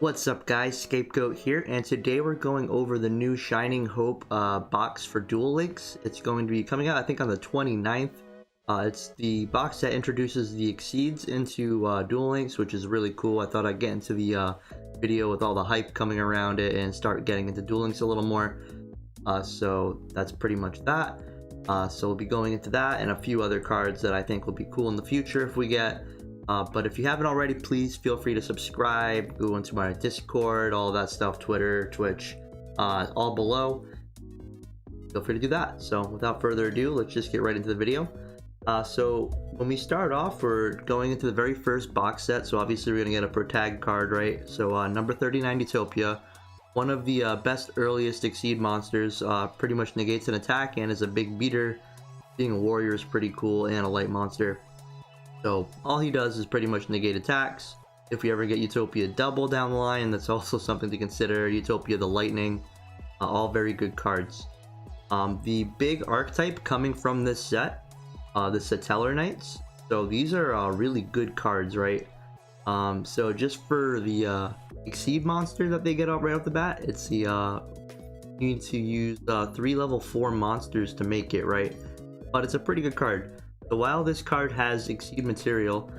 What's up guys, Scapegoat here, and today we're going over the new Shining Hope box for Duel Links. It's going to be coming out I think on the 29th. It's the box that introduces the Exceeds into Duel Links, which is really cool. I thought I'd get into the video with all the hype coming around it and start getting into Duel Links a little more. So that's pretty much that. So we'll be going into that and a few other cards that I think will be cool in the future if we get. But if you haven't already, please feel free to subscribe, go into my Discord, all that stuff, Twitter, Twitch, all below. Feel free to do that. So without further ado, let's just get right into the video. So when we start off, we're going into the very first box set. So obviously we're going to get a protag card, right? So number 39, Utopia. One of the best earliest Exceed monsters, pretty much negates an attack and is a big beater. Being a warrior is pretty cool, and a light monster. So all he does is pretty much negate attacks. If we ever get Utopia double down the line, that's also something to consider. Utopia the Lightning, all very good cards. The big archetype coming from this set, the Satellar Knights. So these are really good cards, right? So just for the Exceed monster that they get out right off the bat, it's the you need to use 3 level 4 monsters to make it, right? But it's a pretty good card. So while this card has Exceed material,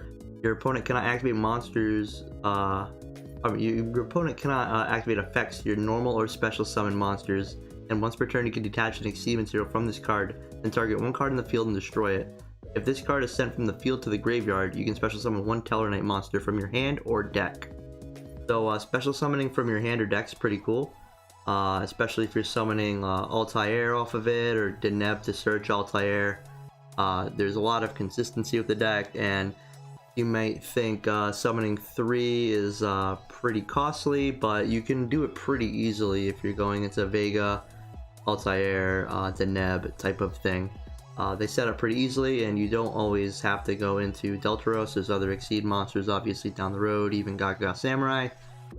your opponent cannot activate monsters. Your opponent cannot activate effects to your normal or special summon monsters. And once per turn, you can detach an Exceed material from this card and target one card in the field and destroy it. If this card is sent from the field to the graveyard, you can special summon one Tellar Knight monster from your hand or deck. So special summoning from your hand or deck is pretty cool. Especially if you're summoning Altair off of it, or Deneb to search Altair. There's a lot of consistency with the deck, and you might think summoning 3 is pretty costly, but you can do it pretty easily if you're going into Vega, Altair, Deneb type of thing. They set up pretty easily, and you don't always have to go into Deltaros. There's other Exceed monsters obviously down the road, even Gaga Samurai,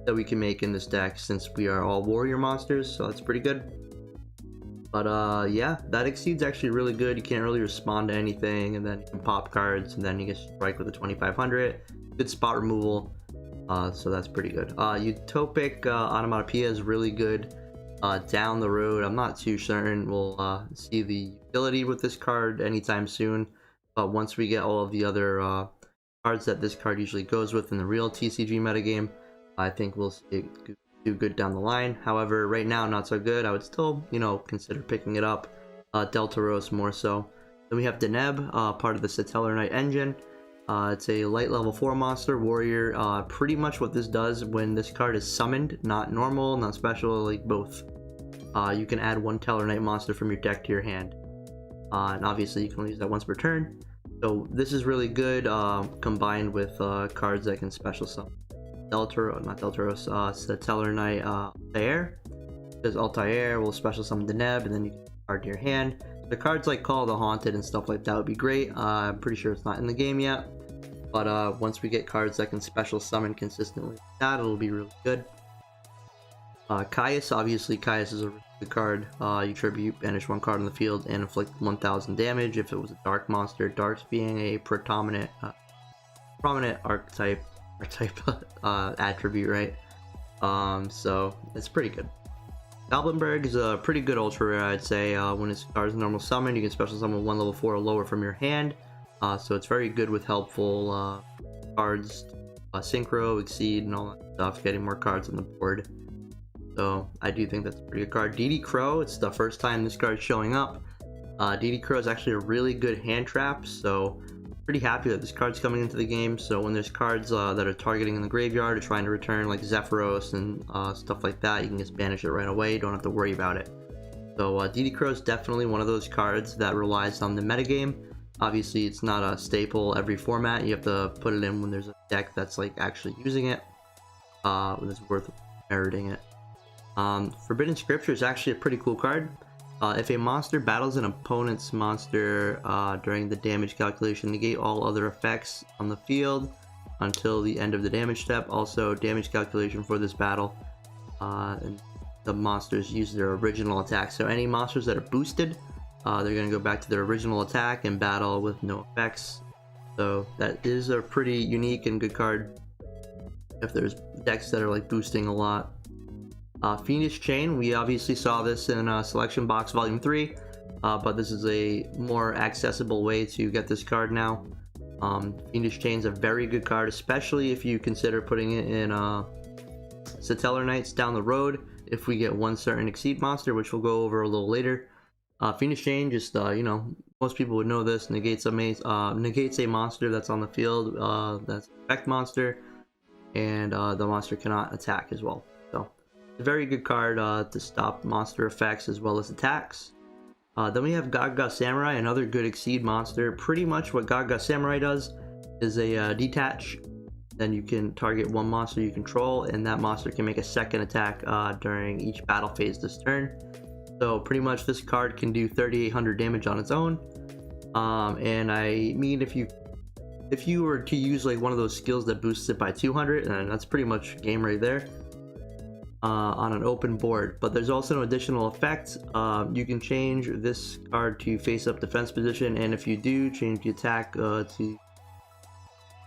that we can make in this deck since we are all warrior monsters, so that's pretty good. But yeah, that Exceed's actually really good. You can't really respond to anything, and then you can pop cards, and then you get strike with a 2500. Good spot removal, so that's pretty good. Utopic Onomatopoeia is really good down the road. I'm not too certain we'll see the utility with this card anytime soon, but once we get all of the other cards that this card usually goes with in the real TCG metagame, I think we'll see it do good down the line. However, right now not so good. I would still, consider picking it up. Deltaros more so. Then we have Deneb, part of the Satellar Knight engine. It's a light level 4 monster, warrior. Pretty much what this does when this card is summoned, not normal, not special, like both. You can add one Tellar Knight monster from your deck to your hand. And obviously you can only use that once per turn. So this is really good combined with cards that can special summon. Satellar Knight Altair. Because Altair will special summon the Neb, and then you can card to your hand. The cards like Call the Haunted and stuff like that would be great. I'm pretty sure it's not in the game yet, but once we get cards that can special summon consistently like that, it'll be really good. Caius, obviously Caius is a really good card. You tribute, banish one card on the field, and inflict 1000 damage if it was a dark monster. Darks being a prominent archetype attribute, right? So it's pretty good. Goblinberg is a pretty good ultra rare, I'd say. When his card is normal summon, you can special summon 1 level 4 or lower from your hand. So it's very good with helpful cards, Synchro, Exceed, and all that stuff, getting more cards on the board. So I do think that's a pretty good card. DD Crow, it's the first time this card's showing up. DD Crow is actually a really good hand trap, so pretty happy that this card's coming into the game. So when there's cards that are targeting in the graveyard or trying to return, like Zephyros and stuff like that, you can just banish it right away. You don't have to worry about it. So DD Crow is definitely one of those cards that relies on the metagame. Obviously it's not a staple every format. You have to put it in when there's a deck that's like actually using it, when it's worth meriting it. Forbidden Scripture is actually a pretty cool card. If a monster battles an opponent's monster during the damage calculation, negate all other effects on the field until the end of the damage step. Also, damage calculation for this battle, and the monsters use their original attack. So any monsters that are boosted, they're going to go back to their original attack and battle with no effects. So that is a pretty unique and good card. if there's decks that are like boosting a lot. Fiendish Chain, we obviously saw this in Selection Box Volume 3, but this is a more accessible way to get this card now. Fiendish Chain's a very good card, especially if you consider putting it in Satellar Knights down the road if we get one certain Exceed monster, which we'll go over a little later. Fiendish Chain, just you know, most people would know this, negates a monster that's on the field, that's an effect monster, and the monster cannot attack as well. So it's a very good card to stop monster effects as well as attacks. Then we have Gaga Samurai, another good Exceed monster. Pretty much what Gaga Samurai does is a detach. Then you can target one monster you control, and that monster can make a second attack during each battle phase this turn. So pretty much this card can do 3,800 damage on its own. And I mean, if you were to use like one of those skills that boosts it by 200, then that's pretty much game right there. On an open board. But there's also an additional effect. You can change this card to face up defense position, and if you do, change the attack to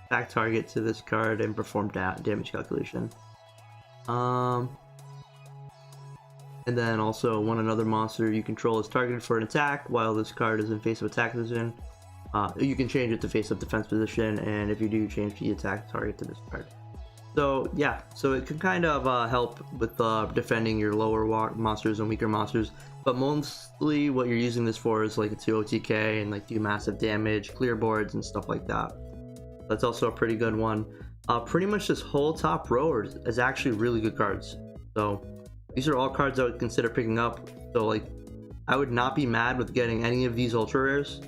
attack target to this card and perform damage calculation. And then also when another monster you control is targeted for an attack while this card is in face up attack position, you can change it to face up defense position, and if you do, change the attack target to this card. So yeah, so it can kind of help with defending your lower monsters and weaker monsters, but mostly what you're using this for is like to OTK and like do massive damage, clear boards and stuff like that. That's also a pretty good one. Pretty much this whole top row is actually really good cards. So these are all cards I would consider picking up. So like, I would not be mad with getting any of these ultra rares,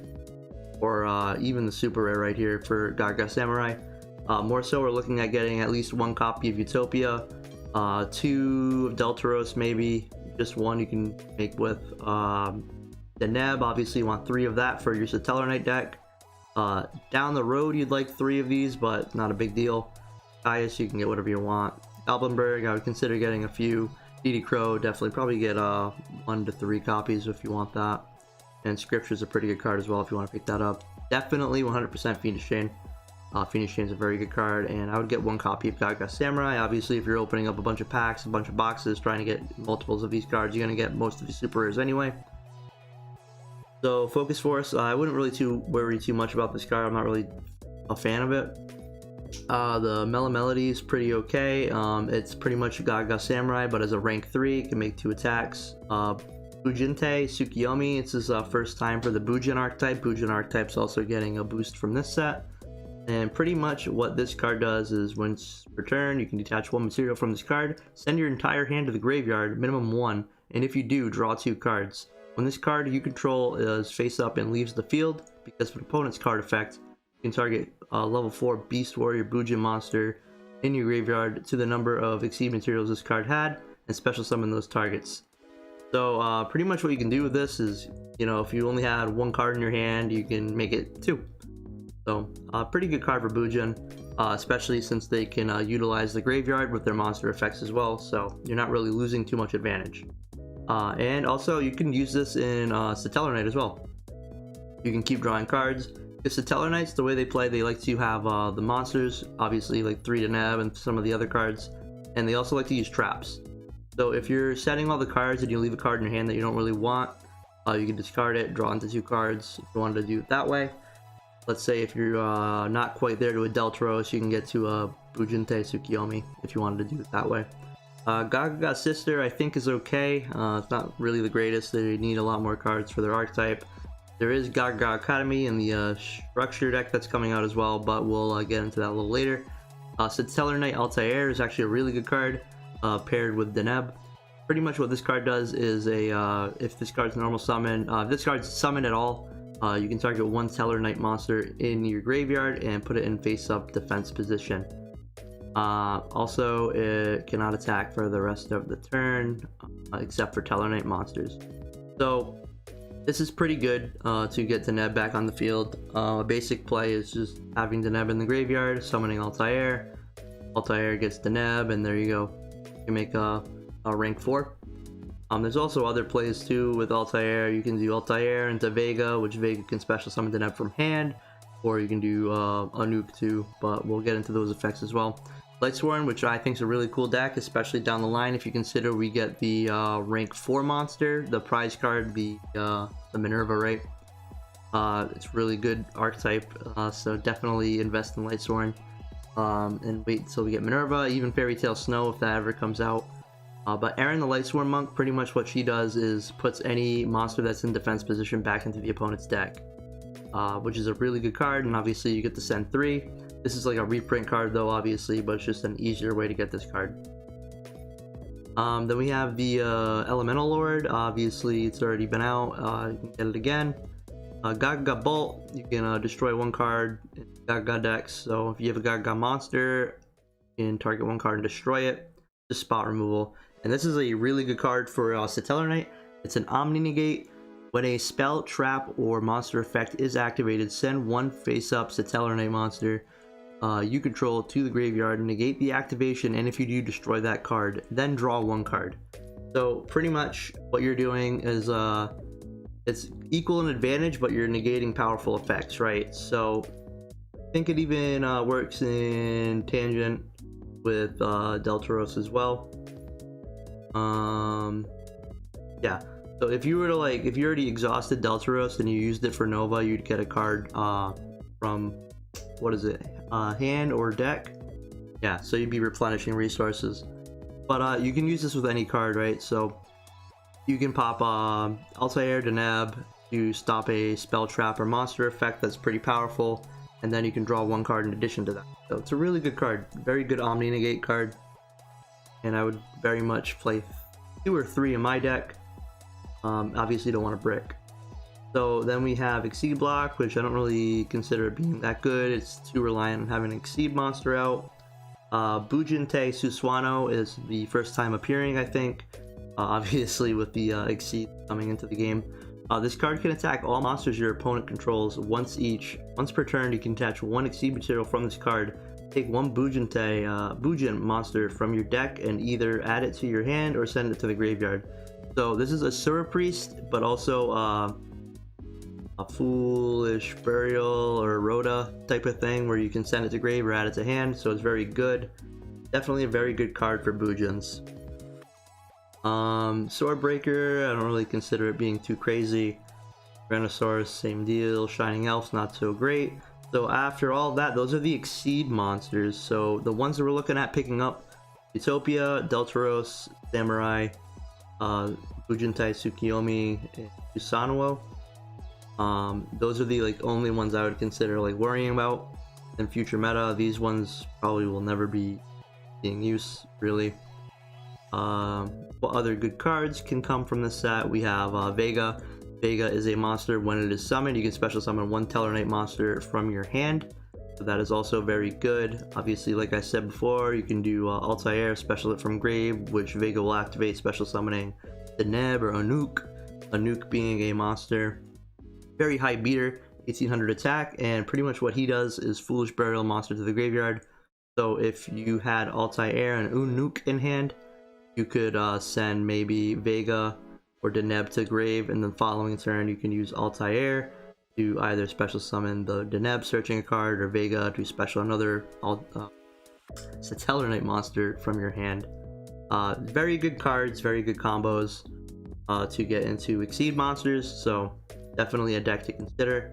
or even the super rare right here for Gaga Samurai. More so, we're looking at getting at least one copy of Utopia, 2 of Deltaros, maybe just one you can make with the Neb. Obviously you want 3 of that for your Satellar Knight deck. Down the road you'd like 3 of these, but not a big deal. Gaius, you can get whatever you want. Alblenberg, I would consider getting a few. DD Crow, definitely probably get 1 to 3 copies if you want that. And Scripture's a pretty good card as well if you want to pick that up. Definitely 100% Fiendish Chain. Fiendish Chain's a very good card, and I would get 1 copy of Gaga Samurai. Obviously, if you're opening up a bunch of packs, a bunch of boxes, trying to get multiples of these cards, you're going to get most of the super rares anyway. So, Focus Force, I wouldn't really worry too much about this card. I'm not really a fan of it. The Melody is pretty okay. It's pretty much Gaga Samurai, but as a rank 3, it can make 2 attacks. Bujinte, Tsukiyomi, it's his first time for the Bujin archetype. Bujin archetype's also getting a boost from this set. And pretty much what this card does is once per turn, you can detach 1 material from this card, send your entire hand to the graveyard, minimum 1, and if you do, draw 2 cards. When this card you control is face up and leaves the field, because of an opponent's card effect, you can target level 4 Beast Warrior Bujin monster in your graveyard to the number of Exceed materials this card had, and special summon those targets. So pretty much what you can do with this is, you know, if you only had 1 card in your hand, you can make it 2. So, pretty good card for Bujin, especially since they can utilize the graveyard with their monster effects as well, so you're not really losing too much advantage. And also, you can use this in Satellar Knight as well. You can keep drawing cards. The Satellar Knights, the way they play, they like to have the monsters, obviously like 3 to Neb and some of the other cards, and they also like to use traps. So if you're setting all the cards and you leave a card in your hand that you don't really want, you can discard it, draw into 2 cards if you wanted to do it that way. Let's say if you're not quite there to a Deltaros, you can get to a Bujinte Tsukiyomi if you wanted to do it that way. Gaga Sister I think is okay. It's not really the greatest. They need a lot more cards for their archetype. There is Gaga Academy in the structure deck that's coming out as well, but we'll get into that a little later. Satellar Knight Altair is actually a really good card paired with Deneb. Pretty much what this card does is if this card's normal summon, if this card's summoned at all, you can target 1 Satellar Knight monster in your graveyard and put it in face-up defense position. Also, it cannot attack for the rest of the turn, except for Satellar Knight monsters. So, this is pretty good to get Deneb back on the field. Basic play is just having Deneb in the graveyard, summoning Altair. Altair gets Deneb, and there you go. You can make a rank 4. There's also other plays too with Altair. You can do Altair into Vega, which Vega can special summon Deneb from hand, or you can do a nuke too, but we'll get into those effects as well. Lightsworn, which I think is a really cool deck, especially down the line if you consider we get the rank 4 monster, the prize card, the Minerva, right? It's really good archetype, so definitely invest in Lightsworn, and wait until we get Minerva, even Fairy Tale Snow if that ever comes out. But Erin the Lightsworn Monk, pretty much what she does is puts any monster that's in defense position back into the opponent's deck, which is a really good card, and obviously you get to send 3. This is like a reprint card though, obviously, but it's just an easier way to get this card. Then we have the Elemental Lord. Obviously it's already been out, you can get it again. Gaga Bolt, you can destroy 1 card in Gaga decks, so if you have a Gaga monster, you can target 1 card and destroy it, just spot removal. And this is a really good card for Satellar Knight. It's an Omni Negate. When a spell, trap, or monster effect is activated, send 1 face-up Satellar Knight monster you control to the graveyard, negate the activation, and if you do, destroy that card, then draw 1 card. So pretty much what you're doing is it's equal in advantage, but you're negating powerful effects, right? So I think it even works in Tangent with Deltaros as well. Yeah, so if you were to if you already exhausted Deltaros and you used it for Nova, you'd get a card from, what is it, hand or deck. Yeah, so you'd be replenishing resources. But you can use this with any card, right? So you can pop Altair Deneb to stop a spell, trap, or monster effect that's pretty powerful, and then you can draw 1 card in addition to that. So it's a really good card, very good Omni Negate card, and I would very much play 2 or 3 in my deck. Obviously don't want to brick. So then we have Exceed Block, which I don't really consider being that good. It's too reliant on having an Exceed monster out. Bujinte Suwano is the first time appearing, I think, obviously with the Exceed coming into the game. This card can attack all monsters your opponent controls once each. Once per turn, you can attach 1 Exceed material from this card. Take 1 Bujin monster from your deck and either add it to your hand or send it to the graveyard. So this is a Sura Priest, but also a Foolish Burial or Rhoda type of thing where you can send it to grave or add it to hand, so it's very good. Definitely a very good card for Bujins. Swordbreaker, I don't really consider it being too crazy. Rhinosaurus, same deal. Shining Elves, not so great. So after all that, those are the Exceed monsters. So the ones that we're looking at picking up: Utopia, Deltaros, Samurai, Bujintai, Tsukiyomi, and Suwano. Those are the only ones I would consider worrying about in future meta. These ones probably will never be being used really. What other good cards can come from this set? We have Vega. Vega is a monster. When it is summoned, you can special summon 1 Tellar Knight monster from your hand, so that is also very good. Obviously, like I said before, you can do Altair, special it from grave, which Vega will activate, special summoning Deneb or Anuk. Anuk being a monster, very high beater, 1800 attack, and pretty much what he does is Foolish Burial monster to the graveyard. So if you had Altair and Anuk in hand, you could send maybe Vega or Deneb to grave, and then following turn you can use Altair to either special summon the Deneb searching a card, or Vega to special another Satellar Knight monster from your hand. Very good cards, very good combos to get into Exceed monsters, so definitely a deck to consider.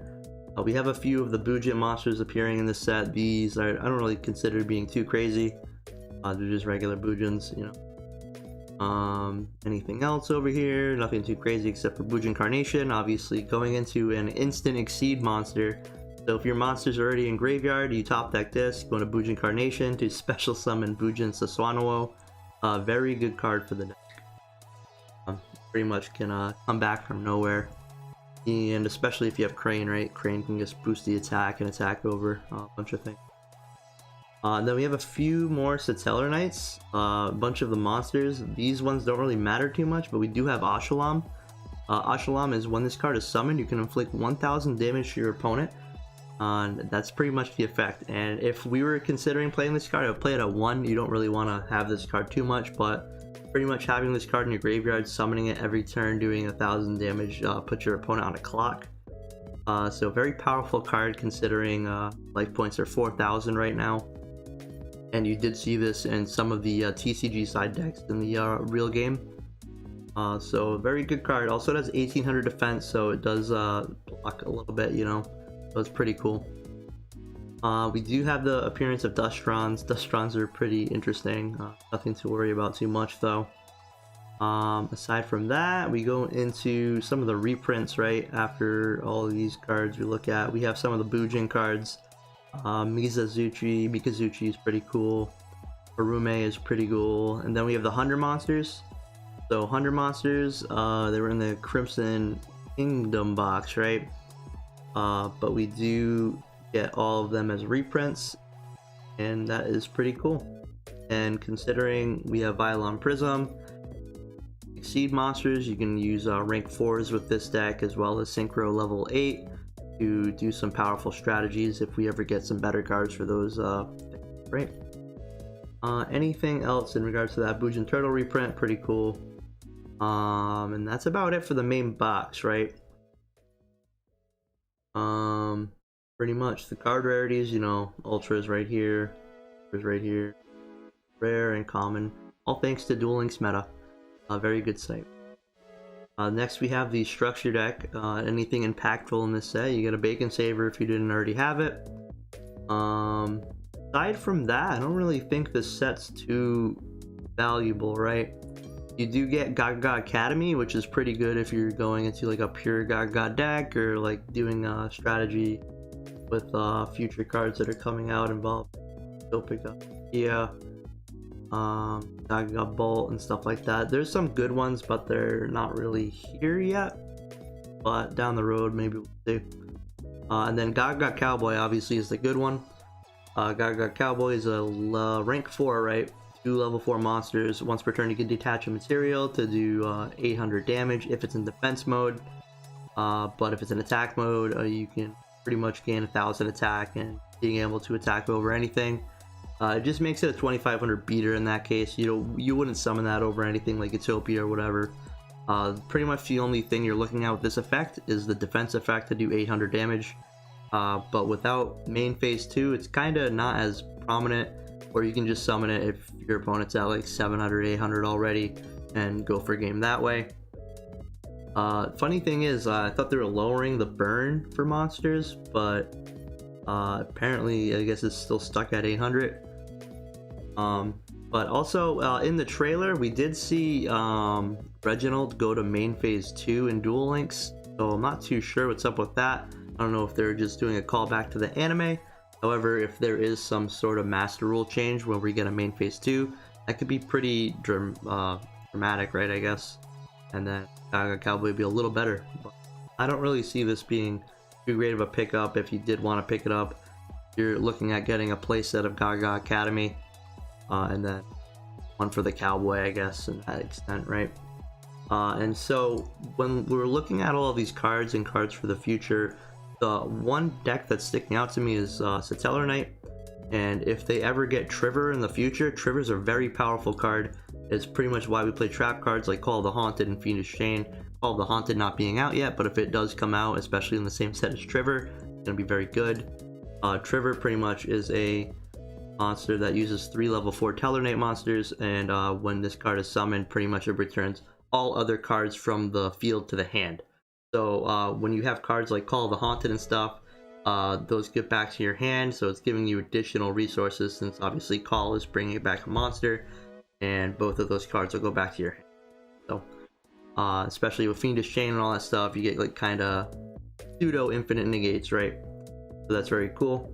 We have a few of the Bujin monsters appearing in this set. These I don't really consider being too crazy. They're just regular Bujins, you know. Anything else over here? Nothing too crazy except for Bujin Carnation, obviously going into an instant Exceed monster. So if your monster's already in graveyard, you top deck this, go into Bujin Carnation to special summon Bujin Suwano. Very good card for the deck. Pretty much can come back from nowhere. And especially if you have Crane, right? Crane can just boost the attack and attack over a bunch of things. Then we have a few more Satellar Knights, a bunch of the monsters. These ones don't really matter too much, but we do have Ashalam. Ashalam is when this card is summoned, you can inflict 1000 damage to your opponent. That's pretty much the effect. And if we were considering playing this card, I would play it at 1. You don't really want to have this card too much, but pretty much having this card in your graveyard, summoning it every turn, doing 1000 damage, puts your opponent on a clock. So very powerful card considering life points are 4000 right now. and you did see this in some of the TCG side decks in the real game. So a very good card. Also it has 1800 defense, so it does block a little bit, you know, so it's pretty cool. We do have the appearance of Dustrons. Dustrons are pretty interesting. Nothing to worry about too much though. Aside from that, we go into some of the reprints, right? After all of these cards we look at, we have some of the Bujin cards. Mikazuchi is pretty cool. Harume is pretty cool. And then we have the 100 monsters. So 100 monsters, they were in the Crimson Kingdom box, right? But we do get all of them as reprints, and that is pretty cool. And considering we have Violon Prism, Exceed monsters, you can use rank 4s with this deck, as well as Synchro level 8 to do some powerful strategies if we ever get some better cards for those, right? Anything else in regards to that Bujin Turtle reprint? Pretty cool. And that's about it for the main box, right? Pretty much the card rarities, you know, Ultras right here, rare and common, all thanks to Duel Links Meta. A very good site. Next we have the structure deck. Anything impactful in this set, you get a Bacon Saver if you didn't already have it. Aside from that, I don't really think this set's too valuable, right? You do get Gaga Academy, which is pretty good if you're going into like a pure Gaga deck, or like doing a strategy with future cards that are coming out involved. Utopia, Gaga Bolt and stuff like that. There's some good ones, but they're not really here yet. But down the road, maybe we'll see. And then Gaga Cowboy obviously is the good one. Gaga Cowboy is a rank 4, right? 2 level 4 monsters. Once per turn you can detach a material to do 800 damage if it's in defense mode. But if it's in attack mode, you can pretty much gain 1000 attack and being able to attack over anything. It just makes it a 2500 beater in that case. You know, you wouldn't summon that over anything like Utopia or whatever. Pretty much the only thing you're looking at with this effect is the defense effect to do 800 damage. But without main phase 2, it's kind of not as prominent, or you can just summon it if your opponent's at like 700, 800 already and go for a game that way. Funny thing is, I thought they were lowering the burn for monsters, but apparently I guess it's still stuck at 800. But also in the trailer we did see Reginald go to main phase 2 in Duel Links, so I'm not too sure what's up with that. I don't know if they're just doing a callback to the anime. However, if there is some sort of master rule change where we get a main phase 2, that could be pretty dramatic, right, I guess. And then Gaga Cowboy would be a little better. But I don't really see this being too great of a pickup. If you did want to pick it up, you're looking at getting a playset of Gaga Academy, and then one for the Cowboy, I guess, in that extent, right? And so when we were looking at all of these cards and cards for the future, the one deck that's sticking out to me is Satellar Knight. And if they ever get Triver in the future, Triver's a very powerful card. It's pretty much why we play trap cards like Call of the Haunted and Fiendish Chain. Call of the Haunted not being out yet, but if it does come out, especially in the same set as Triver, it's going to be very good. Triver pretty much is a monster that uses 3 level 4 Tellarknight monsters, and when this card is summoned, pretty much it returns all other cards from the field to the hand. So when you have cards like Call of the Haunted and stuff, those get back to your hand, so it's giving you additional resources, since obviously Call is bringing it back a monster, and both of those cards will go back to your hand. So especially with Fiendish Chain and all that stuff, you get like kind of pseudo infinite negates, right? So that's very cool.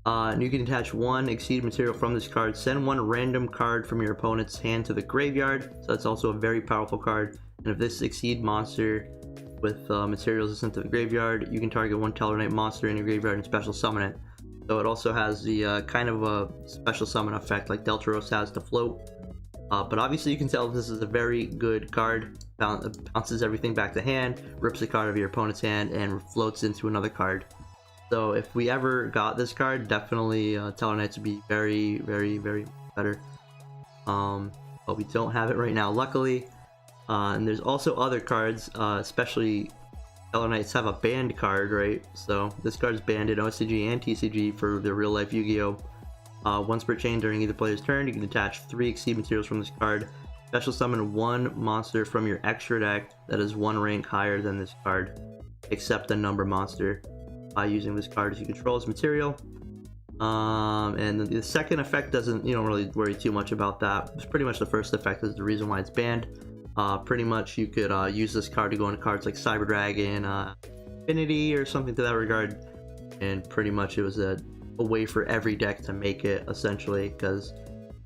And you can attach 1 Exceed material from this card, send 1 random card from your opponent's hand to the graveyard, so that's also a very powerful card. And if this Exceed monster with materials is sent to the graveyard, you can target 1 Tellarknight monster in your graveyard and special summon it. So it also has the kind of a special summon effect like Deltaros has to float. But obviously you can tell this is a very good card. Bounces everything back to hand, rips a card of your opponent's hand, and floats into another card. So if we ever got this card, definitely Tellarknights would be very, very, very better. But we don't have it right now, luckily. And there's also other cards, especially Tellarknights have a banned card, right? So this card's banned in OCG and TCG for the real life Yu-Gi-Oh! Once per chain during either player's turn, you can attach 3 Exceed materials from this card. Special summon 1 monster from your extra deck that is 1 rank higher than this card, except the number monster, by using this card as you control as material. And the second effect you don't really worry too much about that. It's pretty much the first effect is the reason why it's banned. Pretty much you could use this card to go into cards like Cyber Dragon, Infinity, or something to that regard. And pretty much it was a way for every deck to make it, essentially, because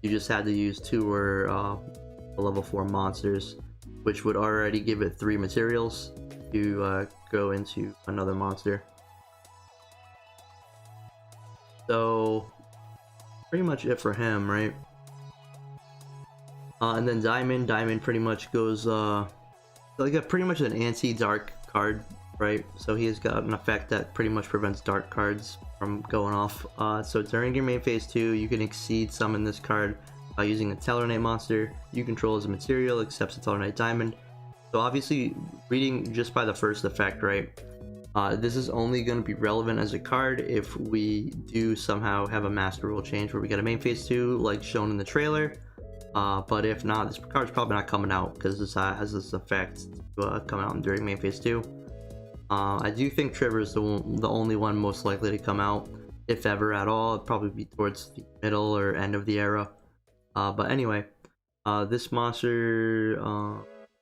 you just had to use 2 or level 4 monsters, which would already give it 3 materials to go into another monster. So pretty much it for him, right? And then Diamond pretty much goes like pretty much an anti-dark card, right? So he has got an effect that pretty much prevents dark cards from going off. So during your main phase 2, you can Exceed summon this card by using a Tellarknight monster you control as a material, except a Tellarknight Diamond. So obviously, reading just by the first effect, right? This is only going to be relevant as a card if we do somehow have a master rule change where we get a main phase 2 like shown in the trailer. But if not, this card's probably not coming out because this has this effect coming out during main phase 2. I do think Trigger is the only one most likely to come out, if ever at all. It'd probably be towards the middle or end of the era. But anyway, this monster,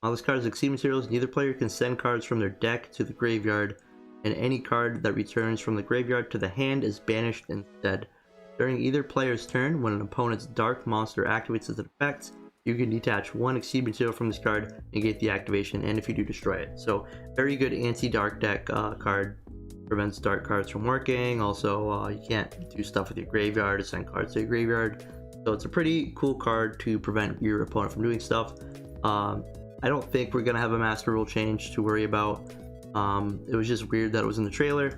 this card is Exceed materials. Neither player can send cards from their deck to the graveyard, and any card that returns from the graveyard to the hand is banished instead. During either player's turn, when an opponent's dark monster activates as an effect, you can detach 1 Exceed material from this card, negate the activation, and if you do, destroy it. So, very good anti-dark deck card. Prevents dark cards from working. Also, you can't do stuff with your graveyard to send cards to your graveyard. So it's a pretty cool card to prevent your opponent from doing stuff. I don't think we're going to have a master rule change to worry about. It was just weird that it was in the trailer.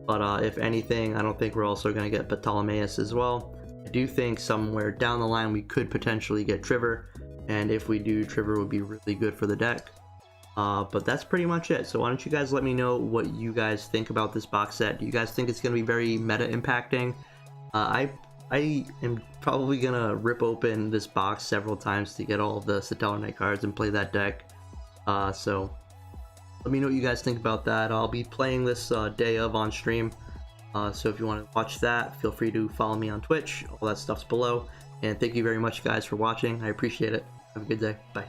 But if anything, I don't think we're also going to get Ptolemaeus as well. I do think somewhere down the line we could potentially get Trigger, and if we do, Trigger would be really good for the deck. But that's pretty much it. So why don't you guys let me know what you guys think about this box set. Do you guys think it's going to be very meta impacting? I am probably going to rip open this box several times to get all of the Tellarknight cards and play that deck. So let me know what you guys think about that. I'll be playing this day of on stream. So if you want to watch that, feel free to follow me on Twitch. All that stuff's below. And thank you very much, guys, for watching. I appreciate it. Have a good day. Bye.